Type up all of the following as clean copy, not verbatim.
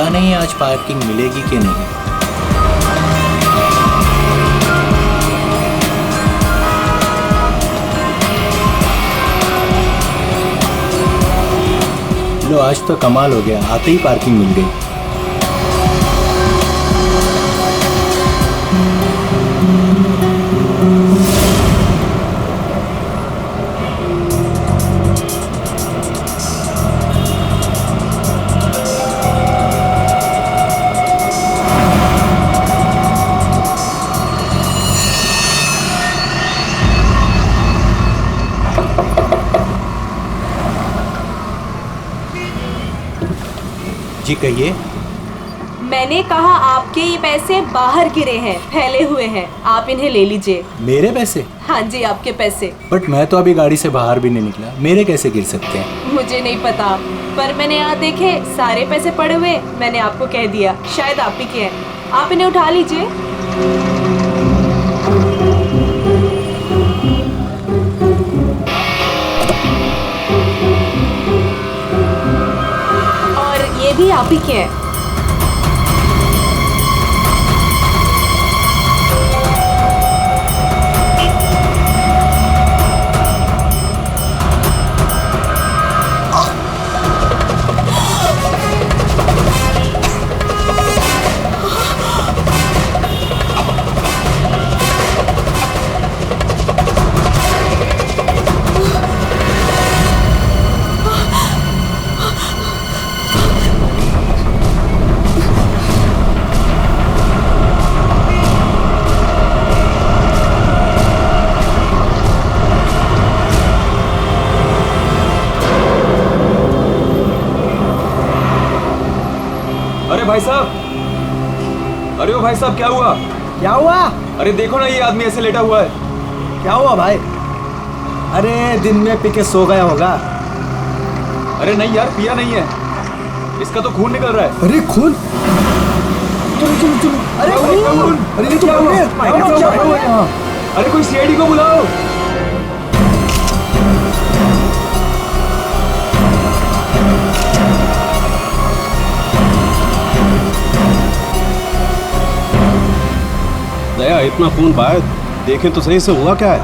पता नहीं आज पार्किंग मिलेगी कि नहीं। लो आज तो कमाल हो गया, आते ही पार्किंग मिल गई। जी कहिए। मैंने कहा आपके ये पैसे बाहर गिरे हैं, फैले हुए हैं, आप इन्हें ले लीजिए। मेरे पैसे? हाँ जी, आपके पैसे। बट मैं तो अभी गाड़ी से बाहर भी नहीं निकला, मेरे कैसे गिर सकते हैं? मुझे नहीं पता, पर मैंने यहाँ देखे सारे पैसे पड़े हुए, मैंने आपको कह दिया शायद आप ही के हैं, आप इन्हें उठा लीजिए। और ये भी आप ही के हैं। अरे भाई साहब, अरे ओ भाई साहब, क्या हुआ? क्या हुआ? अरे देखो ना, ये आदमी ऐसे लेटा हुआ है। क्या हुआ भाई? अरे दिन में पी के सो गया होगा। अरे नहीं यार, पिया नहीं है, इसका तो खून निकल रहा है। अरे खून? चलो चलो चलो। अरे खून! अरे ये तो क्या हुआ? अरे कोई सीआईडी को बुलाओ। दया, इतना खून बहा है, देखें तो सही से हुआ क्या है?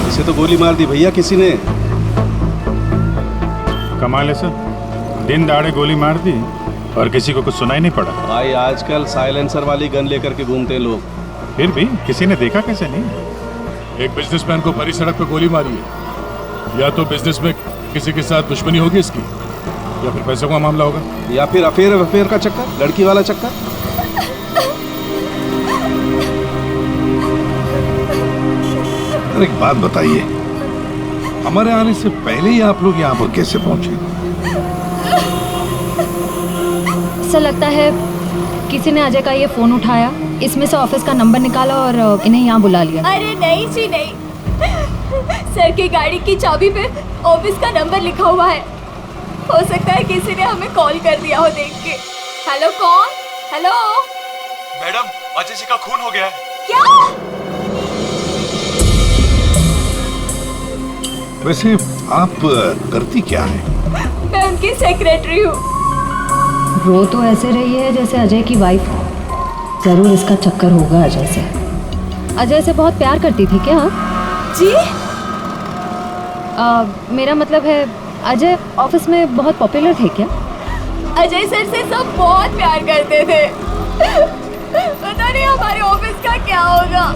इसे तो गोली मार दी भैया किसी ने। कमाल है सर, दिन दहाड़े गोली मार दी और किसी को कुछ सुनाई नहीं पड़ा। भाई आजकल साइलेंसर वाली गन लेकर के घूमते हैं लोग। फिर भी किसी ने देखा कैसे नहीं? एक बिजनेसमैन को भरी सड़क पे गोली मारी है। या तो बिजनेस में किसी के साथ दुश्मनी होगी इसकी, या फिर पैसों का मामला होगा, या फिर अफेयर का चक्कर, लड़की वाला चक्कर। एक बात बताइए, हमारे आने से पहले ही आप लोग यहाँ पर कैसे पहुंचे? ऐसा लगता है किसी ने अजय का ये फोन उठाया, इसमें से ऑफिस का नंबर निकाला और इन्हें यहाँ बुला लिया। अरे नहीं जी नहीं, सर की गाड़ी की चाबी पे ऑफिस का नंबर लिखा हुआ है। हो सकता है किसी ने हमें कॉल कर दिया हो देख के। हेलो, कौन? हेलो मैडम, अजय जी का खून हो गया है। क्या? वैसे आप करती क्या है? मैं उनकी सेक्रेटरी हूँ। रो तो ऐसे रही है जैसे अजय की वाइफ हो। जरूर इसका चक्कर होगा अजय से। अजय से बहुत प्यार करती थी क्या? जी? मेरा मतलब है अजय ऑफिस में बहुत पॉपुलर थे क्या? अजय सर से सब बहुत प्यार करते थे। पता नहीं हमारे ऑफिस का क्या होगा।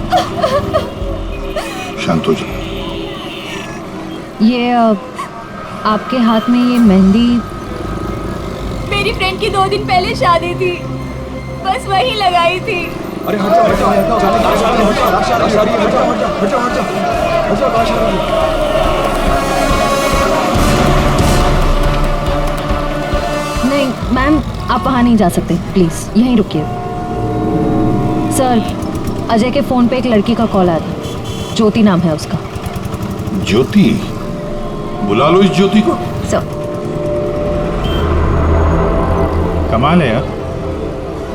शांत हो जाओ। ये आपके हाथ में ये मेहंदी? मेरी फ्रेंड की 2 दिन पहले शादी थी, बस वही लगाई थी। अरे हट जाओ। नहीं मैम, आप वहाँ नहीं जा सकते, प्लीज यहीं रुकिए। सर, अजय के फोन पे एक लड़की का कॉल आया था, ज्योति नाम है उसका। ज्योति? बुला लो इस ज्योति को। सर। कमाल है यार,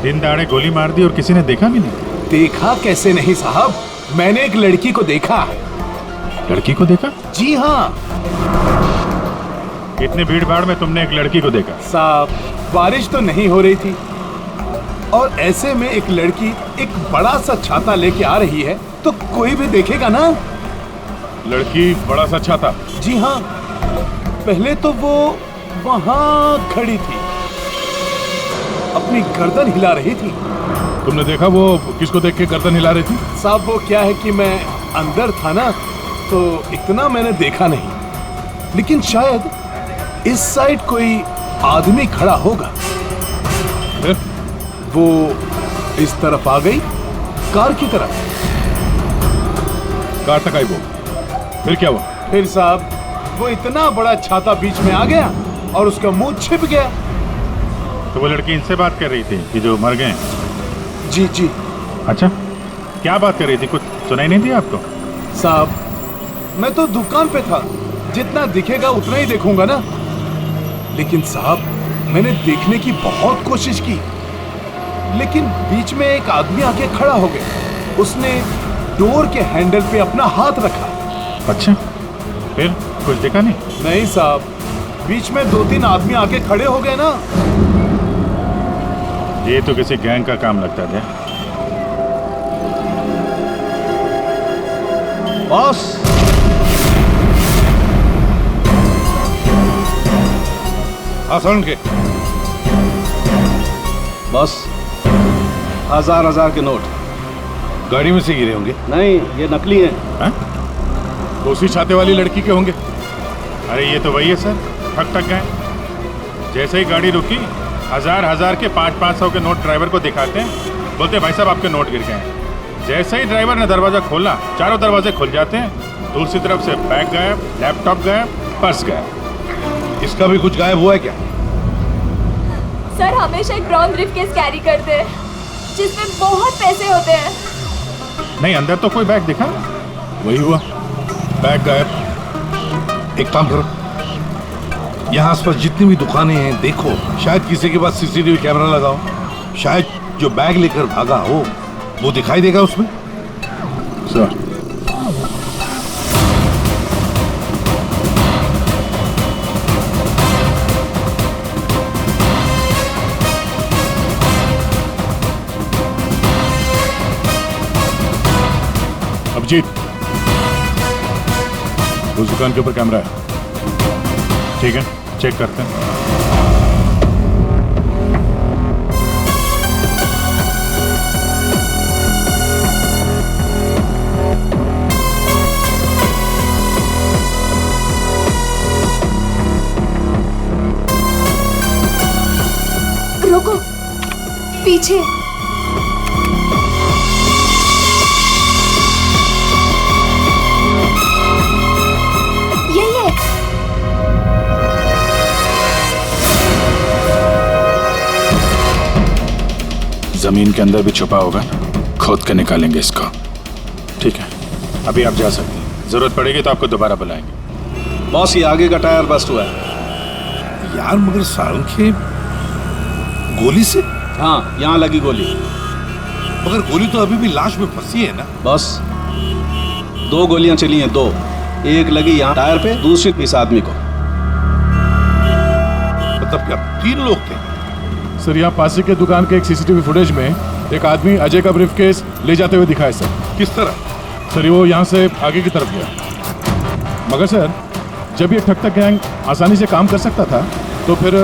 दिन दहाड़े गोली मार दी और किसी ने देखा भी नहीं। देखा कैसे नहीं साहब, मैंने एक लड़की को देखा। लड़की को देखा? जी हाँ इतनी भीड़ भाड़ में तुमने एक लड़की को देखा? साहब, बारिश तो नहीं हो रही थी और ऐसे में एक लड़की एक बड़ा सा छाता लेके आ रही है तो कोई भी देखेगा ना। लड़की बड़ा सा छाता? जी हाँ, पहले तो वो वहां खड़ी थी, अपनी गर्दन हिला रही थी। तुमने देखा वो किसको देख के गर्दन हिला रही थी? साहब वो क्या है कि मैं अंदर था ना तो इतना मैंने देखा नहीं, लेकिन शायद इस साइड कोई आदमी खड़ा होगा। फिर? वो इस तरफ आ गई, कार की तरफ। कार तक आई वो, फिर क्या हुआ? फिर साहब वो इतना बड़ा छाता बीच में आ गया और उसका मुंह छिप गया। तो वो लड़की इनसे बात कर रही थी कि जो मर गए? जी जी। अच्छा, क्या बात कर रही थी? कुछ सुनाई नहीं दिया आपको? साहब मैं तो दुकान पे था, जितना दिखेगा उतना ही देखूंगा ना। लेकिन साहब मैंने देखने की बहुत कोशिश की, लेकिन बीच में एक आदमी आके खड़ा हो गया। उसने डोर के हैंडल पे अपना हाथ रखा। अच्छा, फिर कुछ देखा नहीं? नहीं साहब, बीच में 2-3 आदमी आके खड़े हो गए ना। ये तो किसी गैंग का काम लगता था। बॉस, आसान के बॉस, 1000 के नोट गाड़ी में से गिरे होंगे। नहीं, ये नकली हैं। हाँ? तो उसी छाते वाली लड़की के होंगे। अरे ये तो वही है सर, ठक गए। जैसे ही गाड़ी रुकी, 1000 के 500 के नोट ड्राइवर को दिखाते हैं, बोलते हैं भाई साहब आपके नोट गिर गए हैं। जैसे ही ड्राइवर ने दरवाजा खोला, चारों दरवाजे खुल जाते हैं। दूसरी तरफ से बैग गायब, लैपटॉप गायब, पर्स गायब। इसका भी कुछ गायब हुआ है क्या? सर हमेशा एक ब्राउन ब्रीफकेस कैरी करते हैं जिसमें बहुत पैसे होते हैं। नहीं, अंदर तो कोई बैग दिखा? वही हुआ, बैग गायब। एक काम करो, यहाँ आसपास जितनी भी दुकानें हैं देखो, शायद किसी के पास सीसीटीवी कैमरा लगाओ। शायद जो बैग लेकर भागा हो वो दिखाई देगा उसमें। सर अभिजीत, उस दुकान के ऊपर कैमरा है। ठीक है, चेक करते हैं। रुको, पीछे। यही है। जमीन के अंदर भी छुपा होगा ना, खोद के निकालेंगे इसको। ठीक है, अभी आप जा सकते हैं। जरूरत पड़ेगी तो आपको दोबारा बुलाएंगे। बॉस, ये आगे का टायर बस्ट हुआ है। यार मगर सारंगे गोली से? हाँ, यहाँ लगी गोली। मगर गोली तो अभी भी लाश में फंसी है ना। बस 2 गोलियां चली हैं, 2। एक लगी यहाँ टायर पे, दूसरी इस आदमी को। मतलब क्या 3 लोग थे? सर, यहाँ पासी के दुकान के एक सीसीटीवी फुटेज में एक आदमी अजय का ब्रीफकेस ले जाते हुए दिखा है सर। किस तरह? सर वो यहाँ से आगे की तरफ गया। मगर सर, जब ये ठग गैंग आसानी से काम कर सकता था तो फिर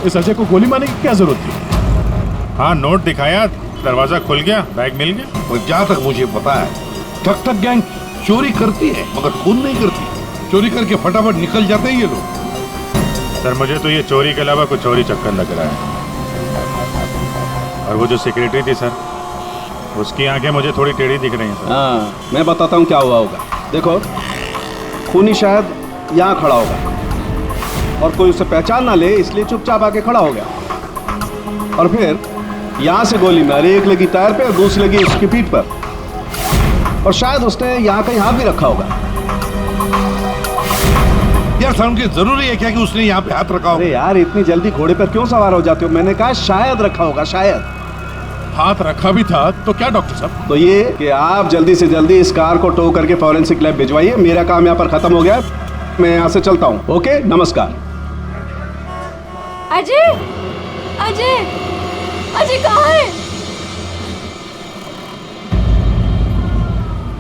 इस अजय को गोली मारने की क्या जरूरत थी? हाँ, नोट दिखाया, दरवाजा खुल गया, बैग मिल गया। और जहाँ तक मुझे पता है ठग गैंग चोरी करती है मगर खून नहीं करती। चोरी करके फटाफट निकल जाते हैं ये लोग। सर मुझे तो ये चोरी के अलावा कुछ और ही चक्कर लग रहा है। और वो जो सेक्रेटरी थी सर, उसकी आंखें मुझे थोड़ी टेढ़ी दिख रही हैं सर। हाँ, मैं बताता हूँ क्या हुआ होगा। देखो, खूनी शायद यहाँ खड़ा होगा और कोई उसे पहचान ना ले, इसलिए चुपचाप आके खड़ा हो गया। और फिर यहाँ से गोली मारी, एक लगी टायर पे और दूसरी लगी उसकी पीठ पर। और शायद उसने यहाँ कहीं हाथ भी रखा होगा। यार सारंगे, जरूरी है क्या कि उसने यहाँ पे हाथ रखा हो? अरे यार, इतनी जल्दी घोड़े पर क्यों सवार हो जाते हो? मैंने कहा शायद रखा होगा, शायद। हाथ रखा भी था तो क्या डॉक्टर साहब? तो ये कि आप जल्दी से जल्दी इस कार को टो करके फॉरेंसिक लैब भिजवाइए। मेरा काम यहाँ पर खत्म हो गया, मैं यहाँ से चलता हूँ। ओके, नमस्कार। अजय, अजय, अजय कहाँ है?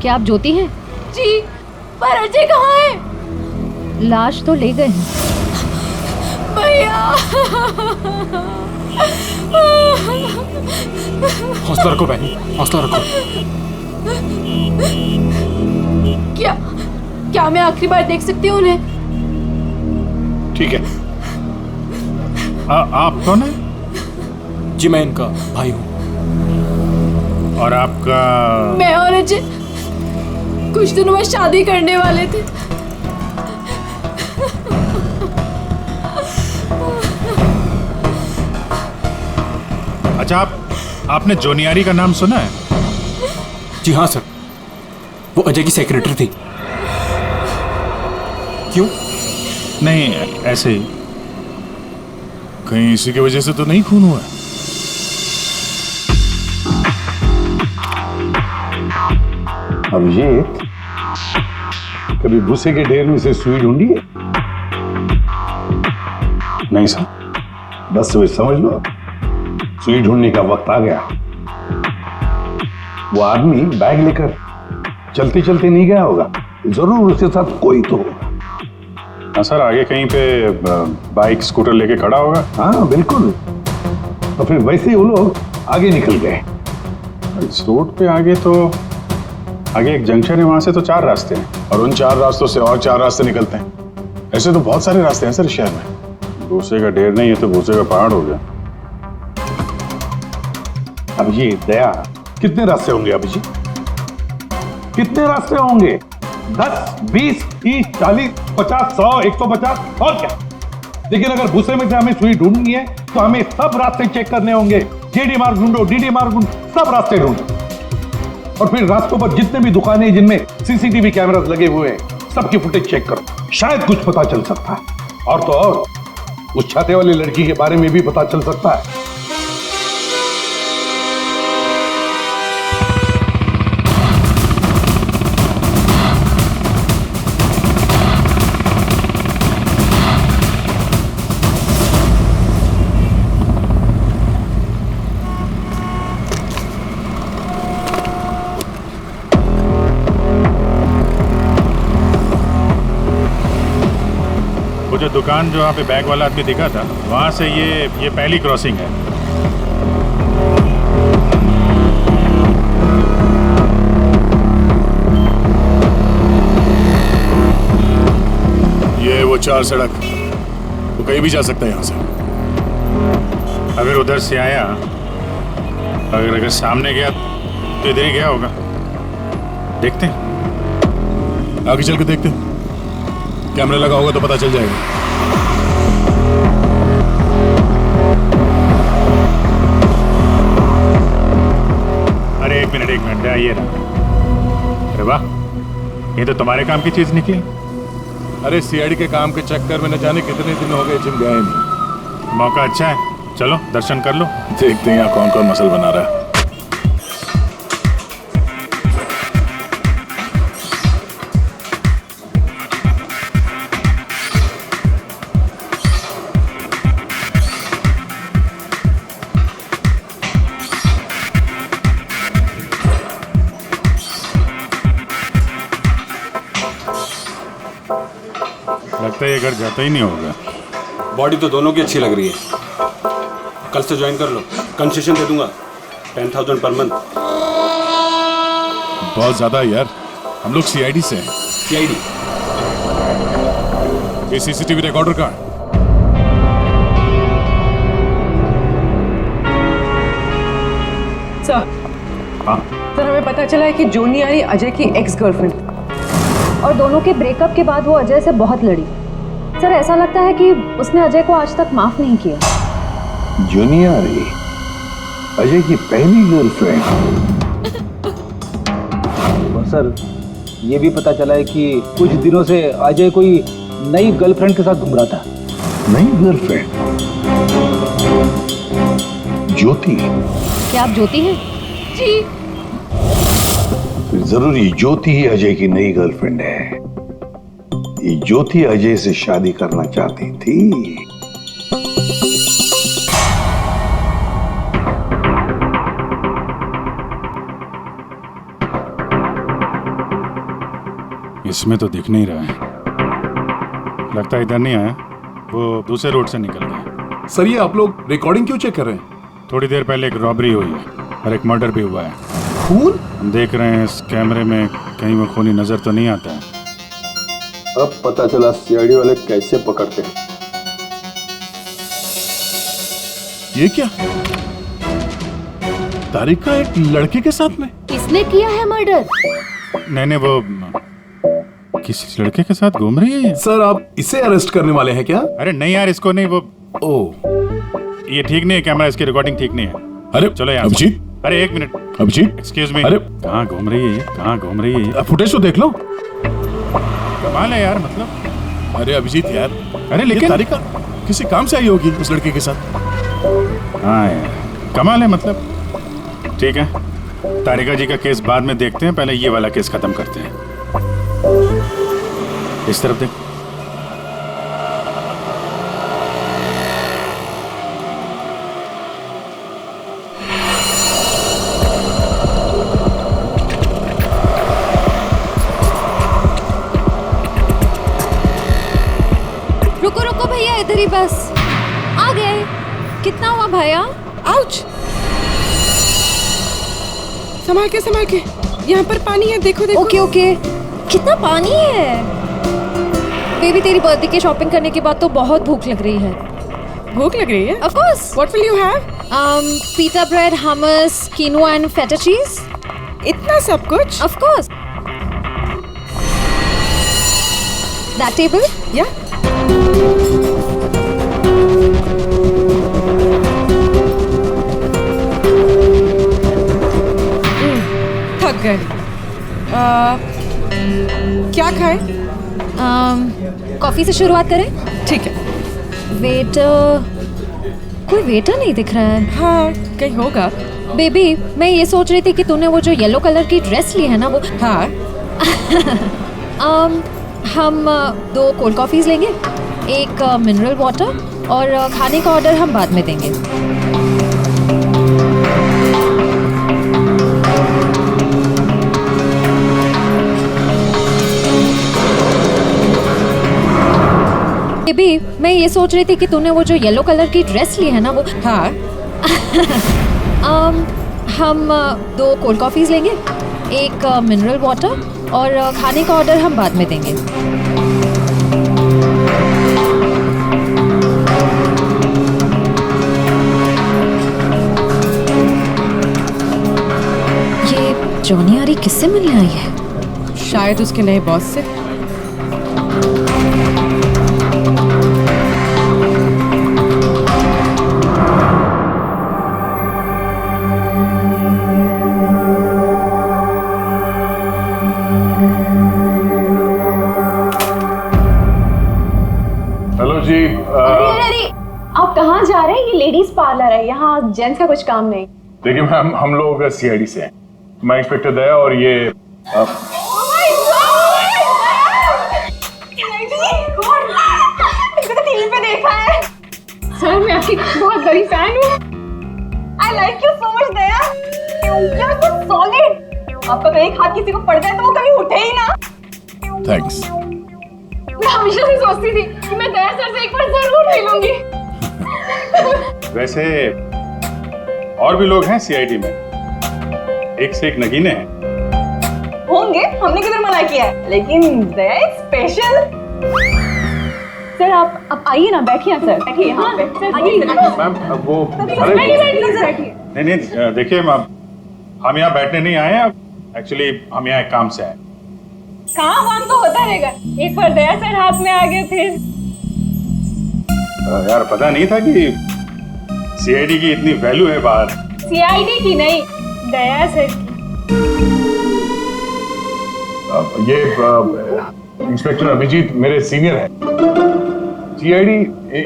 क्या आप ज्योति हैं? जी, पर अजय कहाँ है? लाश तो ले गए हैं। भैया, हौसला रखो बहनी, हौसला रखो। क्या मैं आखिरी बार देख सकती हूँ उन्हें? ठीक है। आप कौन है? जी मैं इनका भाई हूँ। और आपका? मैं और अजय कुछ दिनों बाद शादी करने वाले थे। अच्छा, आपने जोनियारी का नाम सुना है? जी हाँ सर, वो अजय की सेक्रेटरी थी। क्यों? नहीं, ऐसे ही। कहीं इसी की वजह से तो नहीं खून हुआ? अभिजीत, कभी भूसे के ढेर में से सुई ढूंढी है? नहीं सर। बस वही समझ लो, सुई ढूंढने का वक्त आ गया। वो आदमी बैग लेकर चलते चलते नहीं गया होगा, जरूर उसके साथ कोई तो होगा। हाँ सर, आगे कहीं पे बाइक स्कूटर लेके खड़ा होगा। हाँ बिल्कुल, तो फिर वैसे ही वो लोग आगे निकल गए। इस रूट पे आगे तो आगे एक जंक्शन है, वहां से तो 4 रास्ते हैं और उन 4 रास्तों से और 4 रास्ते निकलते हैं। ऐसे तो बहुत सारे रास्ते हैं सर शहर में। भूसे का ढेर नहीं है तो भूसे का पहाड़ हो गया। अभिजीत, दया, कितने रास्ते होंगे अभिजीत? कितने रास्ते होंगे? 10, 20, 30, 40, 50, 100, 150 और क्या? लेकिन अगर भूसे में से हमें सुई ढूंढनी है तो हमें सब रास्ते चेक करने होंगे। जेडी मार्ग ढूंढो, डीडी मार्ग ढूंढो, सब रास्ते ढूंढो। और फिर रास्तों पर जितने भी दुकानें जिनमें सीसीटीवी कैमरास लगे हुए हैं, सबकी फुटेज चेक करो, शायद कुछ पता चल सकता है। और तो और उस छाते वाली लड़की के बारे में भी पता चल सकता है। वो जो दुकान जो वहाँ पे बैग वाला आदमी दिखा था, वहाँ से ये पहली क्रॉसिंग है। ये वो 4 सड़क, वो कहीं भी जा सकता है यहाँ से। अगर उधर से आया, अगर सामने गया तो इधर ही गया होगा। देखते हैं, आगे चल के देखते हैं। कैमरा लगा होगा तो पता चल जाएगा। अरे एक मिनट आइए ना। अरे वाह, ये तो तुम्हारे काम की चीज निकली। अरे सीआईडी के काम के चक्कर में न जाने कितने दिन हो गए जिम गए नहीं। मौका अच्छा है, चलो दर्शन कर लो। देखते हैं यहाँ कौन कौन मसल बना रहा है। लगता है ये घर जाता ही नहीं होगा। बॉडी तो दोनों की अच्छी लग रही है। कल से ज्वाइन कर लो, कंसेशन दे दूंगा 10,000 पर मंथ। बहुत ज्यादा है यार, हम लोग सीआईडी से हैं। सीआईडी? ये सीसीटीवी रिकॉर्डर का है। सर, सर हमें पता चला है कि जोनियारी अजय की एक्स गर्लफ्रेंड, और दोनों के ब्रेकअप के बाद वो अजय से बहुत लड़ी। सर ऐसा लगता है कि उसने अजय को आज तक माफ नहीं किया। जोनियारी अजय की पहली गर्लफ्रेंड। और सर ये भी पता चला है कि कुछ दिनों से अजय कोई नई गर्लफ्रेंड के साथ घूम रहा था। नई गर्लफ्रेंड? ज्योति? क्या आप ज्योति हैं? जी। फिर जरूरी ज्योति ही अजय की नई गर्लफ्रेंड है। ये ज्योति अजय से शादी करना चाहती थी। इसमें तो दिख नहीं रहा है, लगता है इधर नहीं आया, वो दूसरे रोड से निकल गया। सर ये आप लोग रिकॉर्डिंग क्यों चेक कर रहे हैं? थोड़ी देर पहले एक रॉबरी हुई है और एक मर्डर भी हुआ है। खून? हम देख रहे हैं इस कैमरे में कहीं वो खूनी नजर तो नहीं आता है। अब पता चला सीआईडी वाले कैसे पकड़ते हैं। ये क्या? तारिका एक लड़के के साथ में? किसने किया है मर्डर? नहीं, वो किसी लड़के के साथ घूम रही है ये। सर आप इसे अरेस्ट करने वाले हैं क्या? अरे नहीं यार, इसको नहीं, वो ये ठीक नहीं है, कैमरा इसकी रिकॉर्डिंग ठीक नहीं है। अरे चलो यार। अभिजीत, अरे एक मिनट, अभिजीत, एक्सक्यूज मी। अरे कहाँ घूम रही है ये? कहाँ घूम रही है ये? फुटेज तो देख लो। कमाल है यार, मतलब। अरे अभिजीत यार, अरे लेकिन तारिका किसी काम से आई होगी उस लड़के के साथ। हाँ यार, कमाल है, मतलब। ठीक है, तारिका जी का केस बाद में देखते हैं, पहले ये वाला केस खत्म करते हैं। इस तरफ देख। रुको रुको भैया, इधर ही बस। आ गए। कितना हुआ भैया? आउच! संभाल के, यहाँ पर पानी है, देखो देखो। Okay okay. कितना पानी है? बेबी तेरी बर्थडे की शॉपिंग करने के बाद तो बहुत भूख लग रही है। भूख लग रही है? Of course. What will you have? Pita bread, hummus, quinoa and feta cheese. इतना सब कुछ? Of course. That table? Yeah. थक गए। क्या खाएं? कॉफी से शुरुआत करें? ठीक है। वेटर, कोई वेटर नहीं दिख रहा है। हाँ, कहीं होगा। बेबी मैं ये सोच रही थी कि तूने वो जो येलो कलर की ड्रेस ली है ना, वो हाँ। हम 2 कोल्ड कॉफीज लेंगे, एक मिनरल वाटर, और खाने का ऑर्डर हम बाद में देंगे। बेबी मैं ये सोच रही थी कि तूने वो जो येलो कलर की ड्रेस ली है ना, वो हाँ। हम 2 कोल्ड कॉफीज लेंगे, एक मिनरल वाटर, और खाने का ऑर्डर हम बाद में देंगे। ये जॉनी आरी किससे मिलने आई है? शायद उसके नए बॉस से। हेलो जी। अरे आप कहाँ जा रहे हैं? ये लेडीज पार्लर है, यहाँ जेंट्स का कुछ काम नहीं। देखिए मैम, हम लोग सीआईडी से हैं। मैं इंस्पेक्टर दया और ये टीवी पे देखा है सर, मैं आपकी बहुत बड़ी फैन हूँ। I like you so much Daya, you are so solid. आपका तो एक हाथ किसी को पड़ जाए तो वो कभी उठे ही ना। थैंक्स। मैं हमेशा से सोचती थी कि मैं दया सर से एक बार जरूर मिलूंगी। वैसे और भी लोग हैं सीआईडी में, एक से एक नगीने हैं। होंगे, हमने किधर मना किया है, लेकिन दया स्पेशल। सर आप आइए ना, बैठिए सर, बैठिए यहाँ पे। मैम वो नहीं, देखिए मैम, हम यहाँ बैठने नहीं आए हैं, एक्चुअली हम यहाँ एक काम से आए। काम तो होता रहेगा, एक बार दया सर हाथ में आ गए फिर। यार पता नहीं था कि सीआईडी की इतनी वैल्यू है बाहर। सीआईडी की नहीं, दया सर की। ये इंस्पेक्टर अभिजीत मेरे सीनियर हैं। सीआईडी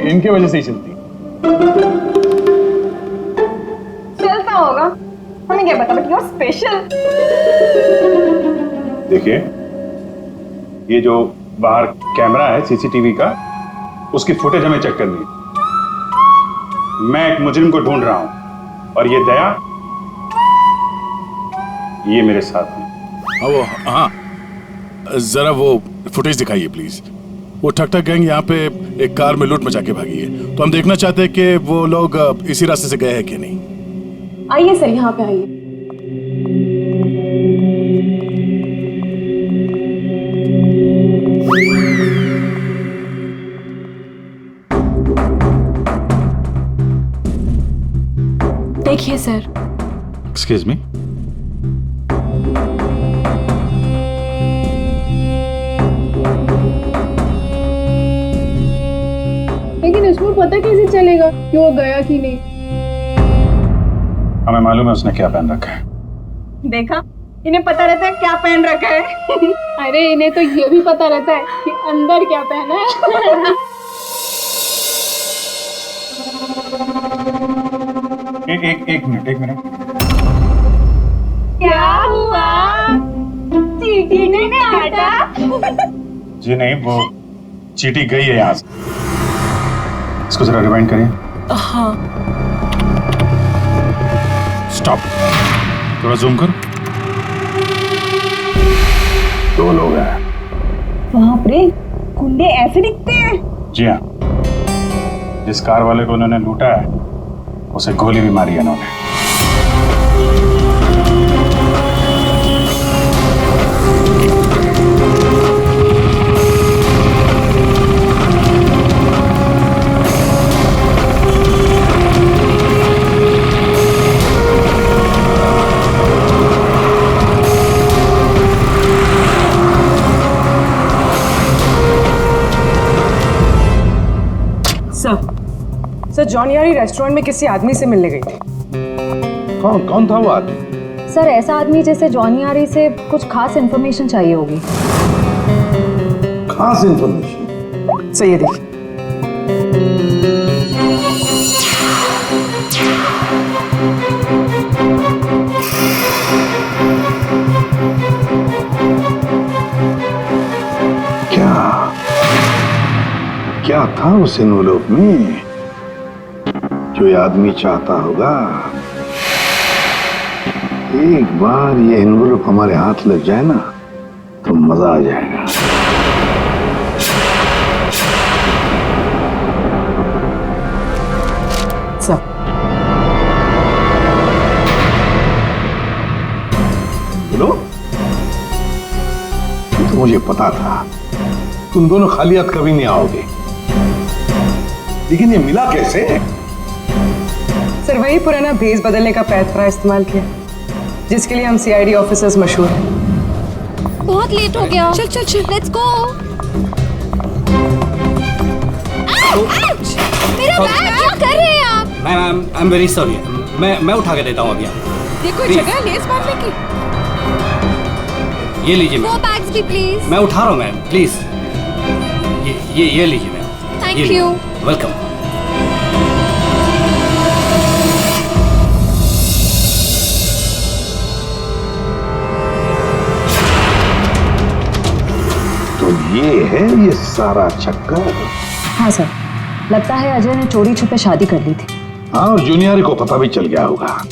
इनके वजह से ही चलती। चलता होगा? हमें क्या पता, बट यू आर स्पेशल। देखिए, ये जो बाहर कैमरा है सीसीटीवी का, उसकी फुटेज हमें चेक करनी है। मैं एक मुजरिम को ढूंढ रहा हूं और ये दया, ये मेरे साथ है। हाँ, जरा वो फुटेज दिखाइए प्लीज। वो ठक ठक गैंग यहाँ पे एक कार में लूट मचा के भागी है, तो हम देखना चाहते हैं कि वो लोग इसी रास्ते से गए हैं कि नहीं। आइए सर, यहाँ पे आइए। देखिए सर। Excuse me. लेकिन इसको पता कैसे चलेगा कि वो गया कि नहीं? हमें मालूम है उसने क्या पहन रखा है। देखा, इन्हें पता रहता है क्या पहन रखा है। अरे इन्हें तो ये भी पता रहता है कि अंदर क्या पहना है। एक मिनट। क्या हुआ? चीटी ने काटा? जी नहीं, वो चीटी गई है यहाँ से। इसको जरा रिवाइंड करिए। हाँ। स्टॉप, थोड़ा जूम करो। 2 लोग हैं। बाप रे, गुंडे ऐसे दिखते हैं? जी हाँ, जिस कार वाले को उन्होंने लूटा है उसे गोली भी मारी है इन्होंने। सर, जॉन यारी रेस्टोरेंट में किसी आदमी से मिलने गई थी। कौन था वो आदमी? सर, ऐसा आदमी जैसे जॉनी आरी से कुछ खास इन्फॉर्मेशन चाहिए होगी। खास इन्फॉर्मेशन? सही है, देखिए। क्या था उस एनवलप में जो ये आदमी चाहता होगा? एक बार ये एनवलप हमारे हाथ लग जाए ना तो मजा आ जाएगा। सर, बोलो। तो मुझे पता था तुम दोनों खाली हाथ कभी नहीं आओगे, लेकिन ये मिला कैसे? सर, वही पुराना भेस बदलने का पैतरा इस्तेमाल किया जिसके लिए हम सीआईडी ऑफिसर्स मशहूर हैं। बहुत लेट हो गया। चल चल चल, लेट्स गो। मेरा बैग, क्या कर रहे हैं आप? Ma'am, I am very sorry. मैं उठा के देता हूँ अभी। देखो जगह है लेस बांधने की। ये लीजिए वो मैम। बैग्स भी प्लीज। मैं उठा रहा हूँ मैम, प्लीज। ये लीजिए मैम। Thank you. वेलकम। तो ये है ये सारा चक्कर। हाँ सर, लगता है अजय ने चोरी छुपे शादी कर ली थी। हाँ, और जूनियर को पता भी चल गया होगा।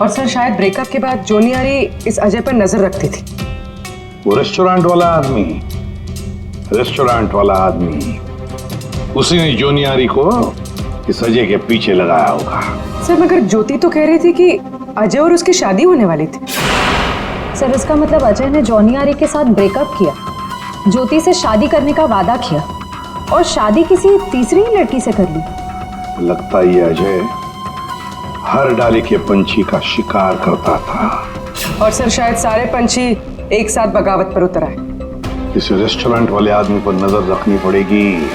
और सर, शायद ब्रेकअप के बाद जोनियारी इस अजय पर नजर रखती थी। वो रेस्टोरेंट वाला आदमी, उसी ने जोनियारी को इस अजय के पीछे लगाया होगा। सर, मगर ज्योति तो कह रही थी कि अजय और उसकी शादी होने वाली थी। सर, इसका मतलब अजय ने जॉनी आरी के साथ ब्रेकअप किया, ज्योति से शादी करने का वादा किया और शादी किसी तीसरी लड़की से कर ली। लगता ये अजय हर डाले के पंछी का शिकार करता था। और सर, शायद सारे पंछी एक साथ बगावत पर उतर आए। इस रेस्टोरेंट वाले आदमी पर नजर रखनी पड़ेगी।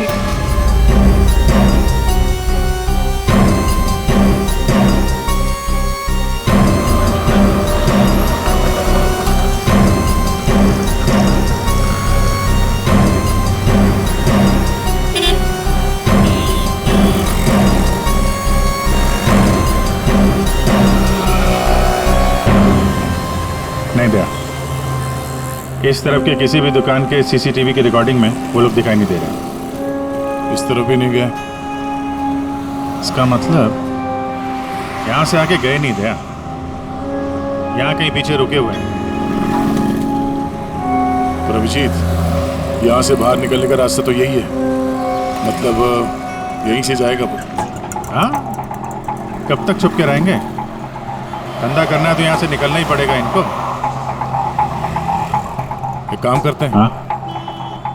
इस तरफ के किसी भी दुकान के सीसीटीवी की रिकॉर्डिंग में वो लोग दिखाई नहीं दे रहे। इस तरफ भी नहीं गए। इसका मतलब यहाँ से आके गए नहीं थे, यहाँ कहीं पीछे रुके हुए हैं। पर अभिजीत, यहाँ से बाहर निकलने का रास्ता तो यही है, मतलब यहीं से जाएगा वो। हाँ, कब तक छुप के रहेंगे? धंधा करना है तो यहाँ से निकलना ही पड़ेगा इनको। एक काम करते हैं, हाँ?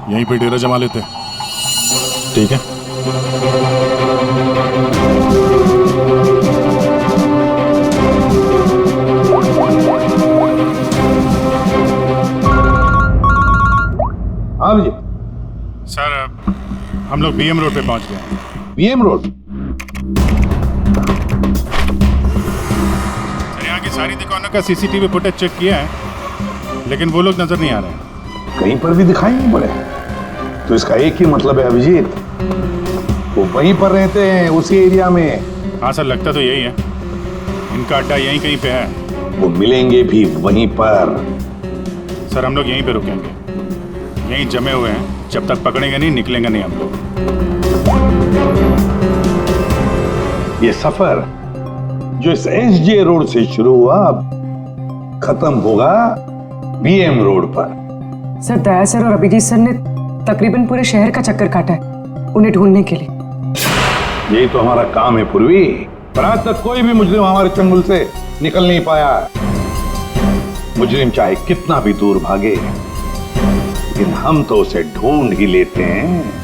यहीं पे डेरा जमा लेते हैं। ठीक है। हाँ जी सर, हम लोग बीएम रोड पे पहुंच गए हैं। BM road? सर, यहाँ की सारी दुकानों का सीसीटीवी फुटेज चेक किया है, लेकिन वो लोग नजर नहीं आ रहे हैं। कहीं पर भी दिखाई नहीं पड़े। तो इसका एक ही मतलब है अभिजीत, वो वहीं पर रहते हैं, उसी एरिया में। हाँ सर, लगता तो यही है। इनका अड्डा यहीं कहीं पे है। वो मिलेंगे भी वहीं पर। सर, हम लोग यहीं पे रुकेंगे, यहीं जमे हुए हैं। जब तक पकड़ेंगे नहीं, निकलेंगे नहीं हम लोग। ये सफर जो इस एसजे रोड से शुरू हुआ, अब खत्म होगा बीएम रोड पर। सर, दया सर और अभिजीत सर ने तकरीबन पूरे शहर का चक्कर काटा है उन्हें ढूंढने के लिए। यही तो हमारा काम है पूर्वी, पर आज तक कोई भी मुजरिम हमारे चंगुल से निकल नहीं पाया। मुजरिम चाहे कितना भी दूर भागे, लेकिन हम तो उसे ढूंढ ही लेते हैं।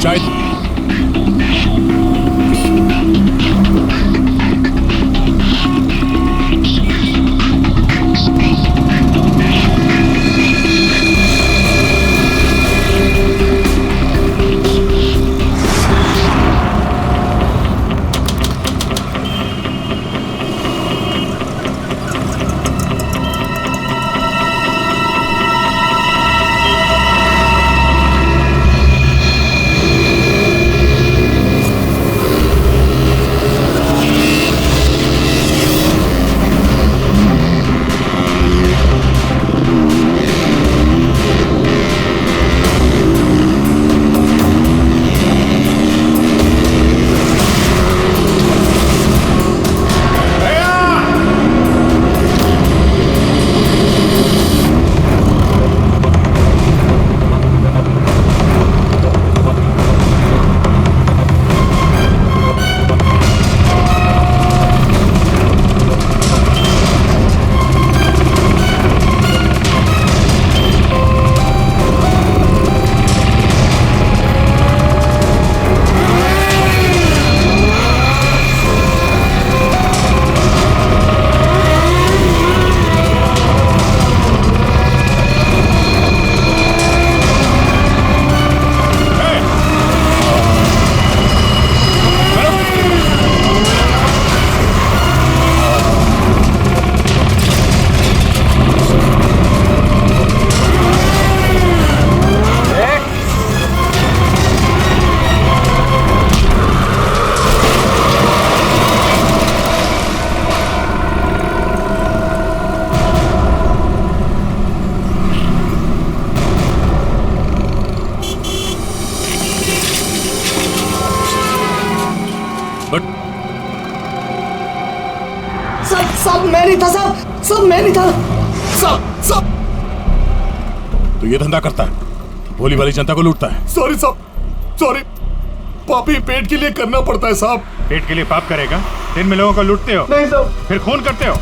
चाय मैं नहीं था साहब, सब मैं नहीं था सब। तो ये धंधा करता है, भोली वाली जनता को लूटता है। सॉरी साहब, सॉरी। पापी पेट के लिए करना पड़ता है साहब। पेट के लिए पाप करेगा? दिन में लोगों को लूटते हो? नहीं साहब। फिर खून करते हो?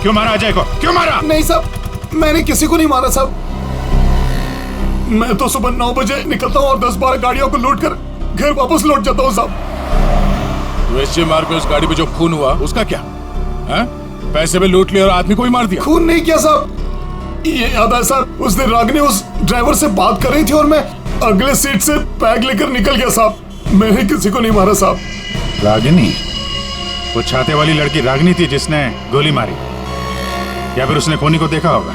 क्यों मारा अजय को? क्यों मारा? नहीं साहब, मैंने किसी को नहीं मारा साहब। मैं तो सुबह 9 बजे निकलता हूँ और 10-12 गाड़ियों को लूट कर घर वापस लौट जाता हूँ साहब। तो एसजे मार्ग में उस गाड़ी पे जो खून हुआ उसका क्या है? पैसे में लूट लिया और आदमी को ही मार दिया। खून नहीं किया साहब, ये याद है साहब, उस दिन रागिनी उस ड्राइवर से बात कर रही थी और मैं अगले सीट से बैग लेकर निकल गया साहब। मैंने किसी को नहीं मारा साहब। रागिनी? वो छाते वाली लड़की रागिनी थी जिसने गोली मारी, या फिर उसने खूनी को देखा होगा?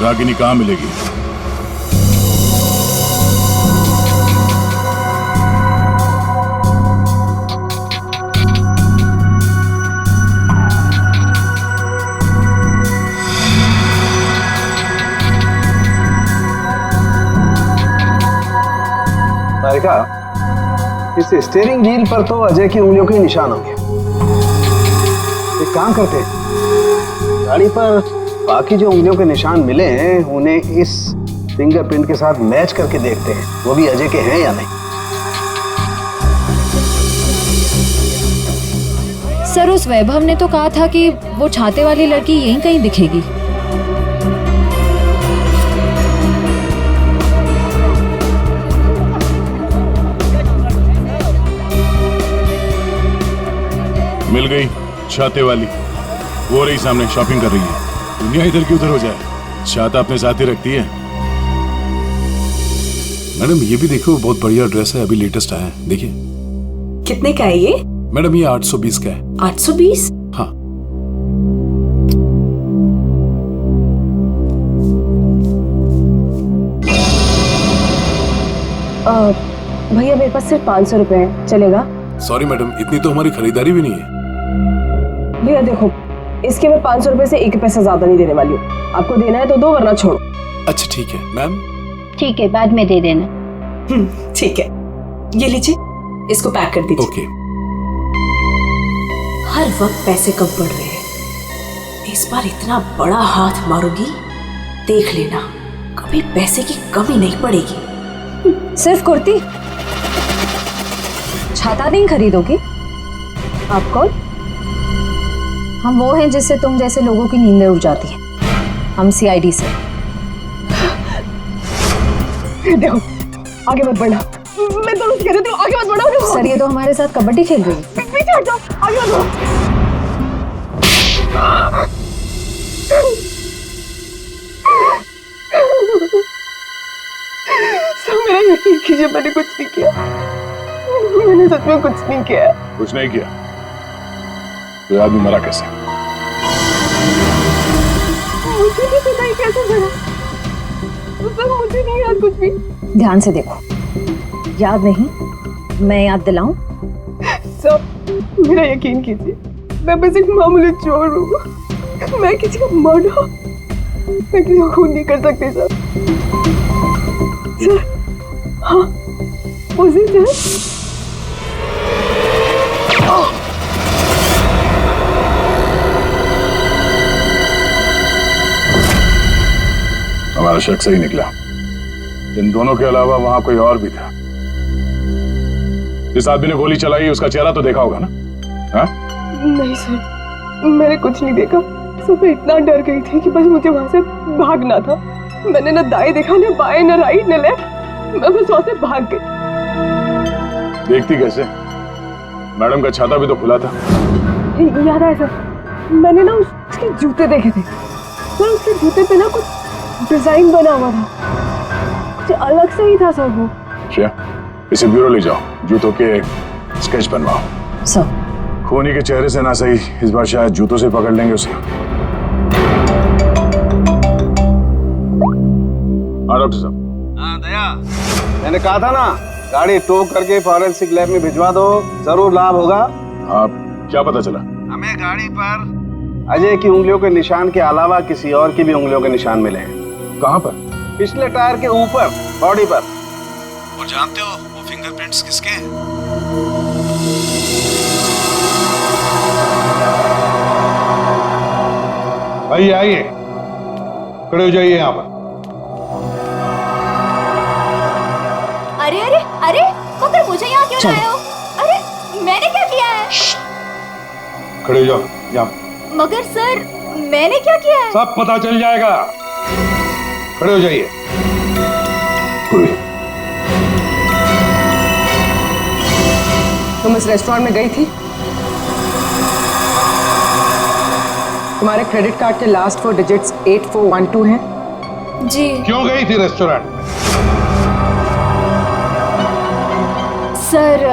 रागिनी कहाँ मिलेगी? तारिका, इस स्टीयरिंग व्हील पर तो अजय की उंगलियों के निशान होंगे। एक काम करते हैं, गाड़ी पर बाकी जो उंगलियों के निशान मिले हैं उन्हें इस फिंगरप्रिंट के साथ मैच करके देखते हैं, वो भी अजय के हैं या नहीं। सर, उस वैभव ने तो कहा था कि वो छाते वाली लड़की यहीं कहीं दिखेगी। मिल गई छाते वाली, वो रही सामने, शॉपिंग कर रही है। दुनिया इधर की उधर हो जाए, छाता अपने साथ ही रखती है। मैडम ये भी देखो, बहुत बढ़िया ड्रेस है, अभी लेटेस्ट आया है, देखिए। कितने का है ये? मैडम ये 820 का है। 820? हाँ। भैया मेरे पास सिर्फ 500 रुपए है, चलेगा? सॉरी मैडम, इतनी तो हमारी खरीदारी भी नहीं है। भैया देखो, इसके मैं 500 रुपए से 1 पैसा ज्यादा नहीं देने वाली हूँ। आपको देना है तो दो, वरना छोड़ो। अच्छा ठीक है मैम। ठीक है, बाद में दे देना। ठीक है, ये लीजिए, इसको पैक कर दीजिए। ओके। हर वक्त पैसे कम पड़ रहे हैं, इस बार इतना बड़ा हाथ मारूंगी, देख लेना, कभी पैसे की कमी नहीं पड़ेगी। सिर्फ कुर्ती? छाता नहीं खरीदोगी? आप कौन? हम वो हैं जिससे तुम जैसे लोगों की नींदें उड़ जाती हैं। हम सीआईडी से। देखो, आगे मत बढ़ना। मैं दोनों से कह रही हूँ, आगे मत बढ़ो। सर, ये तो हमारे साथ कबड्डी खेल रही है। पीछे हट जाओ, आगे मत बढ़ो। सब मेरा यकीन कीजिए, मैंने कुछ नहीं किया। मैंने सच में कुछ नहीं किया। कुछ नहीं किया तो आदमी मरा कैसे? मुझे नहीं पता ही कैसे मरा, मुझे नहीं याद कुछ भी। ध्यान से देखो, याद नहीं? मैं याद दिलाऊं? सब मेरा यकीन कीजिए, मैं बस एक मामूली चोर हूँ। मैं किसी का मर्डर, मैं किसी को खून नहीं कर सकती सर। सर, हाँ, उसी सर। हमारा शक सही निकला। इन दोनों के अलावा वहां कोई और भी था। जिस आदमी ने गोली चलाई उसका चेहरा तो देखा होगा ना? हाँ? नहीं सर, मैंने कुछ नहीं देखा। सब मैं इतना डर गई थी कि बस मुझे वहां से भागना था। मैंने न दाएं देखा, न बाएं, न राइट, न लेफ्ट। मैं बस वहां से भाग गई। देखती कैसे? मैडम का छाता भी तो खुला था। याद है सर, मैंने ना उसके जूते देखे थे सर। उसके जूते पे ना कुछ डिजाइन बना हुआ था, कुछ अलग से ही था सर वो। क्या? इसे ब्यूरो ले जाओ, जूतों के स्केच बनवाओ। सर, खूनी के चेहरे से ना सही, इस बार शायद जूतों से पकड़ लेंगे उसे। हाँ डॉक्टर साहब। हाँ दया, मैंने कहा था ना, गाड़ी टो करके फॉरेंसिक लैब में भिजवा दो, जरूर लाभ होगा। आप क्या पता चला? हमें गाड़ी पर अजय की उंगलियों के निशान के अलावा किसी और की भी उंगलियों के निशान मिले हैं। कहाँ पर? पिछले टायर के ऊपर, बॉडी पर। और जानते हो वो फिंगरप्रिंट्स किसके हैं? आइए आइए, खड़े हो जाइए यहाँ पर। अरे अरे अरे, मगर मुझे यहाँ क्यों लाए हो? अरे मैंने क्या किया है? खड़े हो जाओ यहाँ। मगर सर, मैंने क्या किया है? सब पता चल जाएगा। खड़े हो जाइए। तुम इस रेस्टोरेंट में गई थी? तुम्हारे क्रेडिट कार्ड के लास्ट 4 डिजिट्स 8412 हैं? जी। क्यों गई थी रेस्टोरेंट में? सर,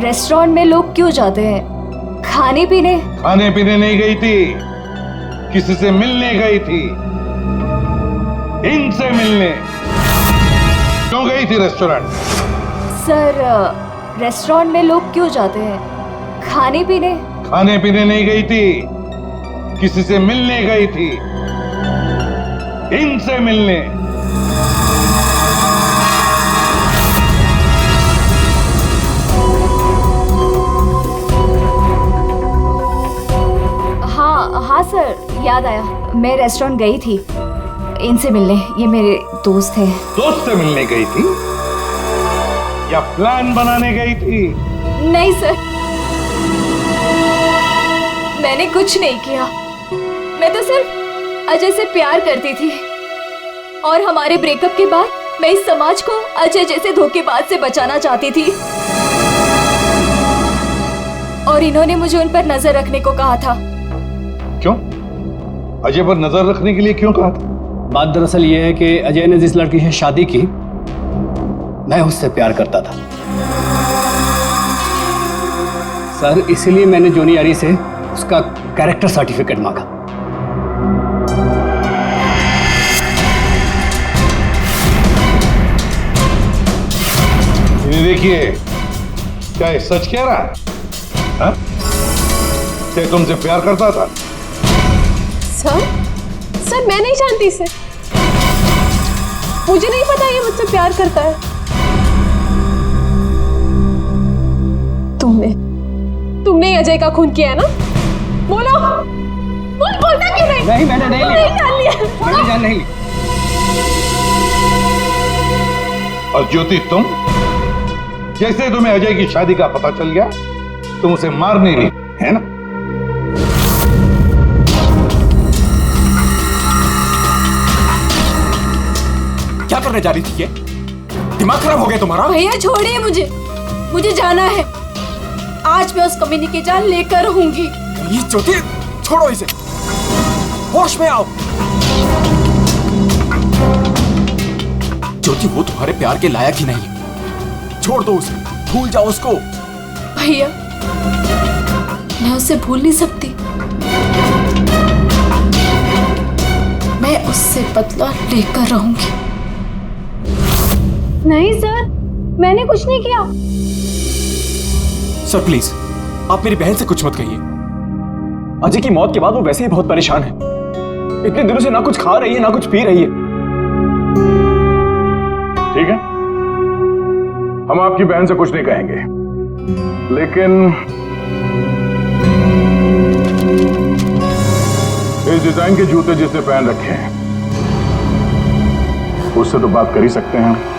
रेस्टोरेंट में लोग क्यों जाते हैं? खाने पीने? खाने पीने नहीं गई थी, किसी से मिलने गई थी। इनसे मिलने। क्यों गई थी रेस्टोरेंट? सर, रेस्टोरेंट में लोग क्यों जाते हैं? खाने पीने? खाने पीने नहीं गई थी, किसी से मिलने गई थी। इनसे मिलने। हाँ सर, याद आया। मैं रेस्टोरेंट गई थी इनसे मिलने। ये मेरे दोस्त हैं। दोस्त से मिलने गई थी या प्लान बनाने गई थी? नहीं सर, मैंने कुछ नहीं किया। मैं तो सिर्फ अजय से प्यार करती थी और हमारे ब्रेकअप के बाद मैं इस समाज को अजय जैसे धोखेबाज से बचाना चाहती थी। और इन्होंने मुझे उन पर नजर रखने को कहा था। क्यों? अजय पर नजर रखने के लिए क्यों कहा था? बात दरअसल ये है कि अजय ने जिस लड़की से शादी की, मैं उससे प्यार करता था सर। इसीलिए मैंने जूनियर अरी से उसका कैरेक्टर सर्टिफिकेट मांगा। ये देखिए, क्या ये सच कह रहा है? हाँ? क्या तुमसे प्यार करता था? सर मैं नहीं जानती इसे। मुझे नहीं पता ये मुझसे प्यार करता है। तुमने अजय का खून किया है ना? बोलो। बोलता क्यों नहीं? नहीं, मैंने नहीं लिया। जान लिया। मैंने जान नहीं ली। और ज्योति, तुम जैसे तुम्हें अजय की शादी का पता चल गया, तुम उसे मारने नहीं, है ना? क्या करने जा रही थी? ये दिमाग खराब हो गया तुम्हारा? भैया छोड़िए मुझे जाना है। आज मैं उस कमीनी की जान लेकर रहूंगी। ये ज्योति, छोड़ो इसे, होश में आओ। ज्योति, वो तुम्हारे प्यार के लायक ही नहीं है। छोड़ दो उसे, भूल जाओ उसको। भैया, मैं उसे भूल नहीं सकती। मैं उससे बदला लेकर रहूंगी। नहीं सर, मैंने कुछ नहीं किया। सर प्लीज, आप मेरी बहन से कुछ मत कहिए। अजय की मौत के बाद वो वैसे ही बहुत परेशान है। इतने दिनों से ना कुछ खा रही है ना कुछ पी रही है। ठीक है, हम आपकी बहन से कुछ नहीं कहेंगे, लेकिन इस डिजाइन के जूते जिसने पहन रखे हैं उससे तो बात कर ही सकते हैं।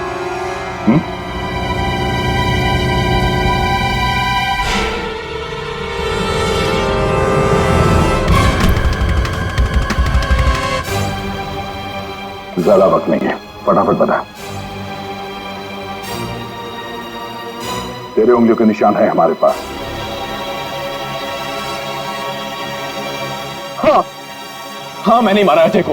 ज्यादा वक्त नहीं है, फटाफट बता। तेरे उंगलियों के निशान है हमारे पास। हाँ, मैंने मारा अजय को।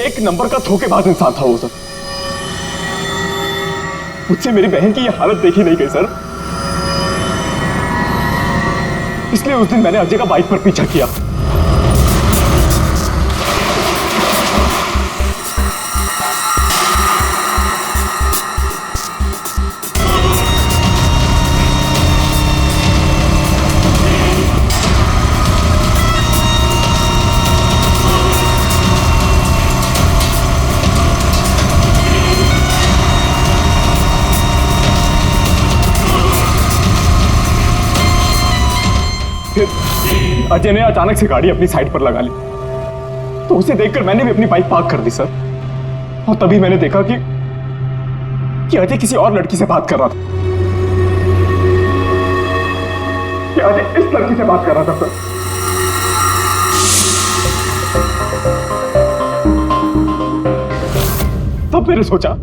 एक नंबर का धोखेबाज इंसान था वो सर। मुझसे मेरी बहन की ये हालत देखी नहीं गई सर। इसलिए उस दिन मैंने अजय का बाइक पर पीछा किया। फिर अजय ने अचानक से गाड़ी अपनी साइड पर लगा ली, तो उसे देखकर मैंने भी अपनी बाइक पार्क कर दी सर। और तभी मैंने देखा कि अजय किसी और लड़की से बात कर रहा था, कि अजय इस लड़की से बात कर रहा था सर। तब मैंने सोचा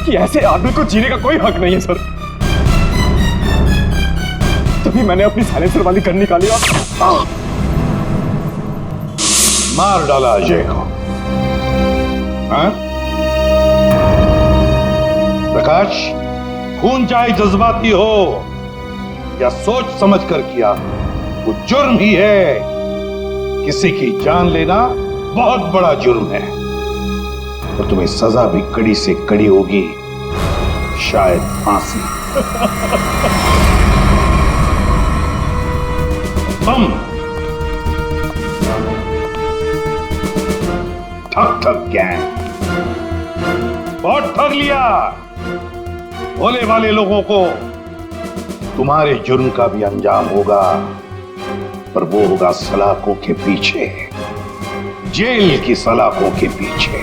कि ऐसे आदमी को जीने का कोई हक नहीं है सर। तभी मैंने अपनी साइलेंसर वाली गन निकाली और मार डाला अजय को। हाँ? प्रकाश, खून चाहे जज्बाती हो या सोच समझ कर किया, वो जुर्म ही है। किसी की जान लेना बहुत बड़ा जुर्म है और तुम्हें सजा भी कड़ी से कड़ी होगी, शायद फांसी। तुम ठग गैंग बहुत ठग लिया। भोले वाले लोगों को तुम्हारे जुर्म का भी अंजाम होगा, पर वो होगा सलाखों के पीछे, जेल की सलाखों के पीछे।